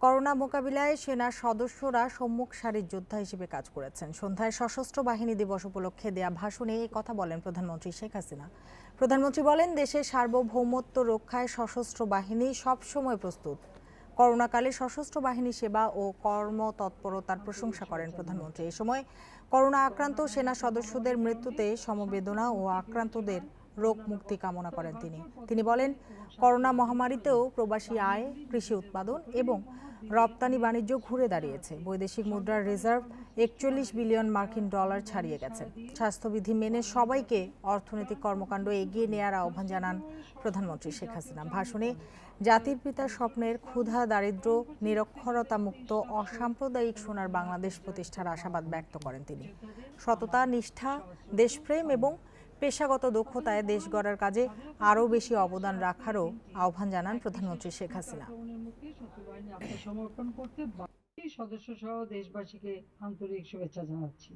Corona মোকাবিলায় সেনার সদস্যরা সম্মুখ সারির যোদ্ধা হিসেবে কাজ করেছেন। সন্ধ্যায় সশস্ত্র বাহিনী দিবস উপলক্ষে দেয়া ভাষণে এই কথা বলেন প্রধানমন্ত্রী শেখ হাসিনা। প্রধানমন্ত্রী বলেন, দেশের সার্বভৌমত্ব রক্ষায় সশস্ত্র বাহিনী সবসময় প্রস্তুত। করোনাকালে সশস্ত্র বাহিনী সেবা ও কর্মতৎপরতার প্রশংসা করেন প্রধানমন্ত্রী। এ সময় করোনা আক্রান্ত সেনা সদস্যদের মৃত্যুতে সমবেদনা ও আক্রান্তদের রোগ মুক্তি কামনা করেন তিনি বলেন, করোনা মহামারীতেও প্রবাসী আয়, কৃষি উৎপাদন এবং রপ্তানি বাণিজ্য ঘুরে দাঁড়িয়েছে। বৈদেশিক মুদ্রার রিজার্ভ ৪১ বিলিয়ন মার্কিন ডলার ছাড়িয়ে গেছে। স্বাস্থ্যবিধি মেনে সবাইকে অর্থনৈতিক কর্মকাণ্ড এগিয়ে নেওয়ার আহ্বান জানান প্রধানমন্ত্রী শেখ হাসিনা। ভাষণে জাতির পিতার স্বপ্নের ক্ষুধা, দারিদ্র্য, নিরক্ষরতা মুক্ত অসাম্প্রদায়িক সোনার বাংলাদেশ প্রতিষ্ঠার আশাবাদ ব্যক্ত করেন তিনি। সততা, নিষ্ঠা, দেশপ্রেম এবং পেশাগত দক্ষতায় দেশ গড়ার কাজে আরও বেশি অবদান রাখারও আহ্বান জানান প্রধানমন্ত্রী শেখ হাসিনা। সমর্পণ করতে সদস্য সহ দেশবাসীকে আন্তরিক শুভেচ্ছা জানাচ্ছি।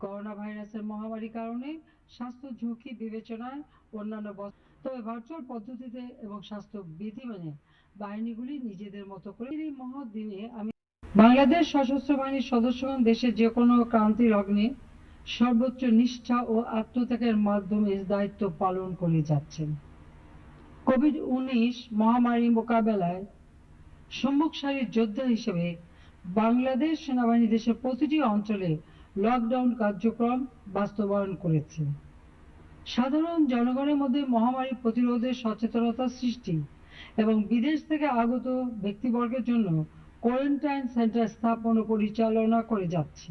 করোনা ভাইরাসের মহামারীর কারণে স্বাস্থ্য ঝুঁকি বিবেচনায় অন্যান্য তবে ভার্চুয়াল পদ্ধতিতে এবং স্বাস্থ্য বিধি মেনে বাহিনীগুলি নিজেদের মতো করে এই মহৎ দিনে আমি বাংলাদেশ সশস্ত্র বাহিনীর সদস্যগণ দেশের যে কোনো ক্রান্তির অগ্নে সর্বোচ্চ নিষ্ঠা ও আত্মত্যাগের মাধ্যমে দায়িত্ব পালন করে যাচ্ছেন। কোভিড-19 মহামারী মোকাবেলায় সম্মুখ সারির যোদ্ধা হিসেবে বাংলাদেশ সেনাবাহিনী দেশের প্রতিটি অঞ্চলে লকডাউন কার্যক্রম বাস্তবায়ন করেছে। সাধারণ জনগণের মধ্যে মহামারী প্রতিরোধে সচেতনতা সৃষ্টি এবং বিদেশ থেকে আগত ব্যক্তিবর্গের জন্য কোয়ারেন্টাইন সেন্টার স্থাপন ও পরিচালনা করে যাচ্ছে।